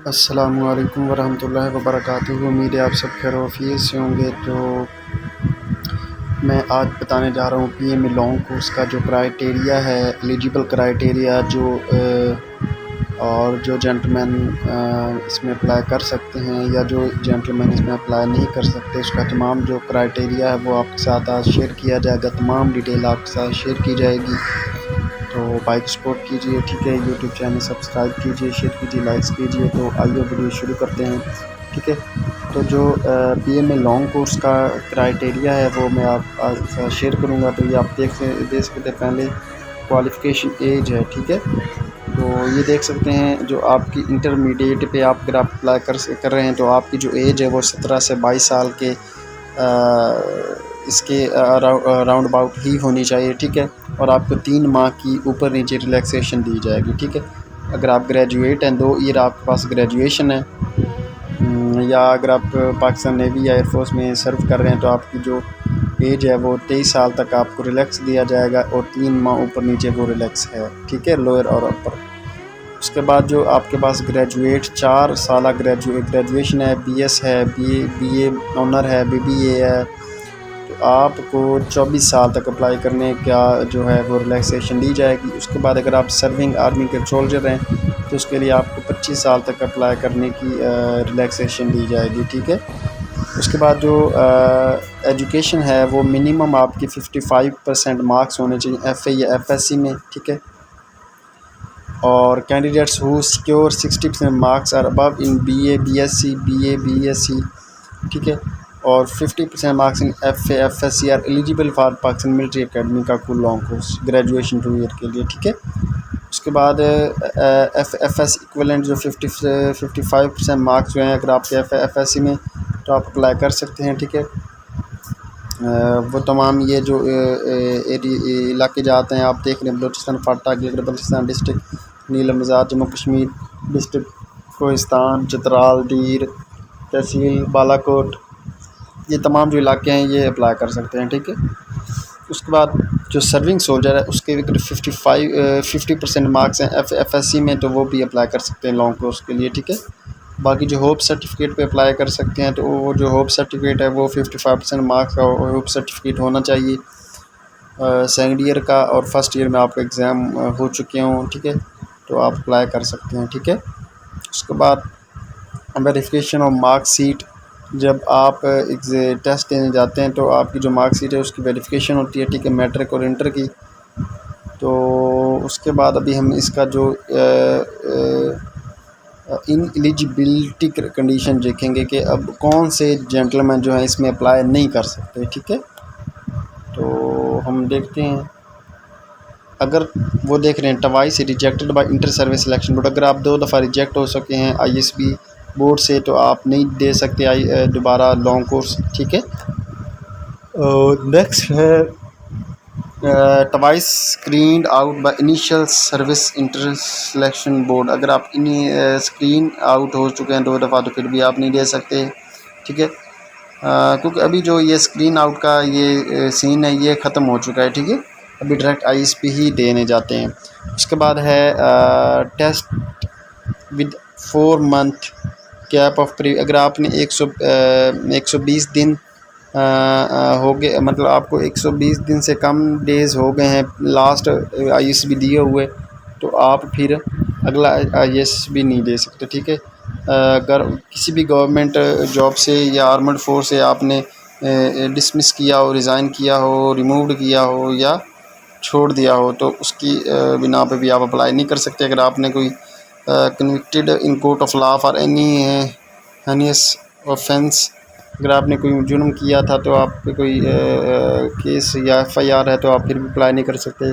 अस्सलामु अलैकुम वरहमतुल्लाहि वबरकातुहू। उम्मीद है आप सब खैर-ओ-आफ़ियत से होंगे। तो मैं आज बताने जा रहा हूँ पीएम लॉन्ग कोर्स का जो क्राइटेरिया है, एलिजिबल क्राइटेरिया और जो जेंटलमैन इसमें अप्लाई कर सकते हैं या जो जेंटलमैन इसमें अप्लाई नहीं कर सकते, उसका तमाम जो क्राइटेरिया है वो आपके साथ आज शेयर किया जाएगा। तमाम डिटेल आपके साथ शेयर की जाएगी। तो बाइक सपोर्ट कीजिए, ठीक है। यूट्यूब चैनल सब्सक्राइब कीजिए, शेयर कीजिए, लाइक्स कीजिए। तो आइए वीडियो शुरू करते हैं, ठीक है। तो जो बीए में लॉन्ग कोर्स का क्राइटेरिया है वो मैं आप आज शेयर करूंगा। तो ये आप देख सकते हैं। पहले क्वालिफ़िकेशन एज है, ठीक है। तो ये देख सकते हैं जो आपकी इंटरमीडिएट पे आप अगर आप अप्लाई कर रहे हैं तो आपकी जो एज है वो 17 से 22 साल के इसके राउंड अबाउट ही होनी चाहिए, ठीक है। और आपको 3 माह की ऊपर नीचे रिलैक्सेशन दी जाएगी, ठीक है। अगर आप ग्रेजुएट हैं, 2 ईयर आपके पास ग्रेजुएशन है, या अगर आप पाकिस्तान नेवी या एयरफोर्स में सर्व कर रहे हैं तो आपकी जो एज है वो 23 साल तक आपको रिलैक्स दिया जाएगा और 3 माह ऊपर नीचे वो रिलैक्स है, ठीक है, लोअर और अपर। उसके बाद जो आपके पास ग्रेजुएट 4 साल ग्रेजुएशन है, बीएस है, बीए ऑनर है, बीबीए है, तो आपको 24 साल तक अप्लाई करने का जो है वो रिलैक्सेशन दी जाएगी। उसके बाद अगर आप सर्विंग आर्मी के सोल्जर हैं तो उसके लिए आपको 25 साल तक अप्लाई करने की रिलैक्सेशन दी जाएगी, ठीक है। उसके बाद जो एजुकेशन है वो मिनिमम आपकी 55% मार्क्स होने चाहिए एफए या एफएससी में, ठीक है। और candidates who secure 60% marks are above in BA, BSc, BA, BSc, ठीक है। और 50% marks in FA, FSc are eligible for Pakistan military academy का कुल लॉन्ग कोर्स ग्रेजुएशन 2 ईयर के लिए, ठीक है। उसके बाद एफएस इक्विवेलेंट जो 55% मार्क्स जो हैं अगर आपके एफएससी में तो आप अप्लाई कर सकते हैं, ठीक है। वो तमाम ये जो इलाके जाते हैं आप देख रहे हैं, बलूचिस्तान फाटा, गिलगित बल्तिस्तान डिस्ट्रिक्ट, नीलम आज़ाद जम्मू कश्मीर डिस्ट्रिक्ट, कोहिस्तान, चित्राल, डीर तहसील बालाकोट, ये तमाम जो इलाके हैं ये अप्लाई कर सकते हैं, ठीक है। उसके बाद जो सर्विंग सोल्जर है उसके अगर 50% मार्क्स हैं एफएससी में तो वो भी अप्लाई कर सकते हैं लॉन्ग कोर्स के लिए, ठीक है। बाकी जो होप सर्टिफिकेट पे अप्लाई कर सकते हैं तो वो जो होप सर्टिफिकेट है वो 55% मार्क्स का होप सर्टिफिकेट होना चाहिए, सेकेंड ईयर का और फर्स्ट ईयर में आपका एग्ज़ाम हो चुके हों, ठीक है। तो आप अप्लाई कर सकते हैं, ठीक है। उसके बाद वेरिफिकेशन ऑफ मार्कशीट, जब आप टेस्ट देने जाते हैं तो आपकी जो मार्कशीट है उसकी वेरिफिकेशन होती है, ठीक है, मैट्रिक और इंटर की। तो उसके बाद अभी हम इसका जो इन एलिजिबिलिटी कंडीशन देखेंगे कि अब कौन से जेंटलमैन जो है इसमें अप्लाई नहीं कर सकते, ठीक है। तो हम देखते हैं, अगर वो देख रहे हैं टवाइस rejected by inter service selection board, अगर आप 2 दफ़ा रिजेक्ट हो सके हैं आईएसबी बोर्ड से तो आप नहीं दे सकते दोबारा लॉन्ग कोर्स, ठीक है। नेक्स्ट है टवाइस screen out by initial service inter selection board, अगर आप स्क्रीन आउट हो चुके हैं 2 दफ़ा तो फिर भी आप नहीं दे सकते, ठीक है। क्योंकि अभी जो ये स्क्रीन आउट का ये सीन है ये ख़त्म हो चुका है, ठीक है। अभी डायरेक्ट आईएसपी ही देने जाते हैं। उसके बाद है test with 4 month gap of अगर आपने 120 दिन हो गए, मतलब आपको 120 दिन से कम डेज़ हो गए हैं लास्ट आईएसबी दिए हुए, तो आप फिर अगला आईएसबी नहीं दे सकते, ठीक है। अगर किसी भी गवर्नमेंट जॉब से या आर्मड फोर्स से आपने डिसमिस किया हो, रिज़ाइन किया हो, रिमूव्ड किया हो या छोड़ दिया हो तो उसकी बिना पे भी आप अप्लाई नहीं कर सकते। अगर आपने कोई convicted in court of law for any heinous offence, अगर आपने कोई जुर्म किया था तो आप पे कोई केस या एफआईआर है तो आप फिर भी अप्लाई नहीं कर सकते।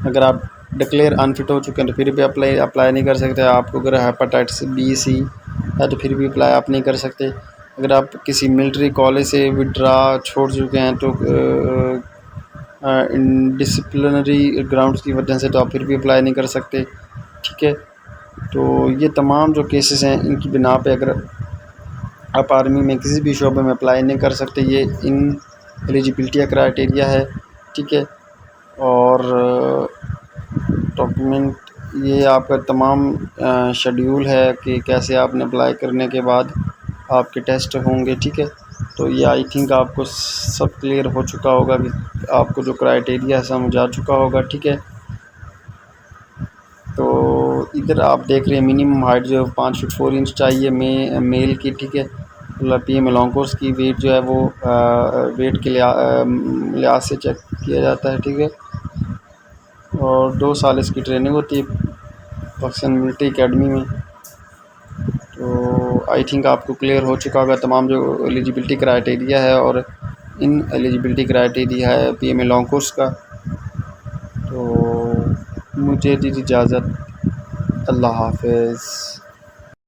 अगर आप डिक्लेयर अनफिट हो चुके हैं तो फिर भी अप्लाई नहीं कर सकते। आपको अगर हेपेटाइटिस बी सी है तो फिर भी अप्लाई आप नहीं कर सकते। अगर आप किसी मिलिट्री कॉलेज से विड्रा छोड़ चुके हैं तो डिसिप्लिनरी ग्राउंड्स की वजह से तो आप फिर भी अप्लाई नहीं कर सकते, ठीक है। तो ये तमाम जो केसेस हैं इनकी बिना पे अगर आप आर्मी में किसी भी शोबे में अप्लाई नहीं कर सकते, ये इन एलिजिबिलिटी क्राइटेरिया है, ठीक है। और डॉक्यूमेंट ये आपका तमाम शेड्यूल है कि कैसे आपने अप्लाई करने के बाद आपके टेस्ट होंगे, ठीक है। तो ये आई थिंक आपको सब क्लियर हो चुका होगा कि आपको जो क्राइटेरिया है समझ आ चुका होगा, ठीक है। तो इधर आप देख रहे हैं मिनिमम हाइट जो 5 फीट 4 इंच चाहिए मेल की, ठीक है। पीएम लॉन्ग कोर्स की वेट जो है वो वेट के लिहाज से चेक किया जाता है, ठीक है। और 2 साल इसकी ट्रेनिंग होती है पाकिस्तान मिलिट्री एकेडमी में। तो आई थिंक आपको क्लियर हो चुका होगा तमाम जो एलिजिबिलिटी क्राइटेरिया है और इन एलिजिबिलिटी क्राइटेरिया है पीएम लॉन्ग कोर्स का। तो मुझे दीजिए इजाज़त। अल्लाह हाफ़िज़।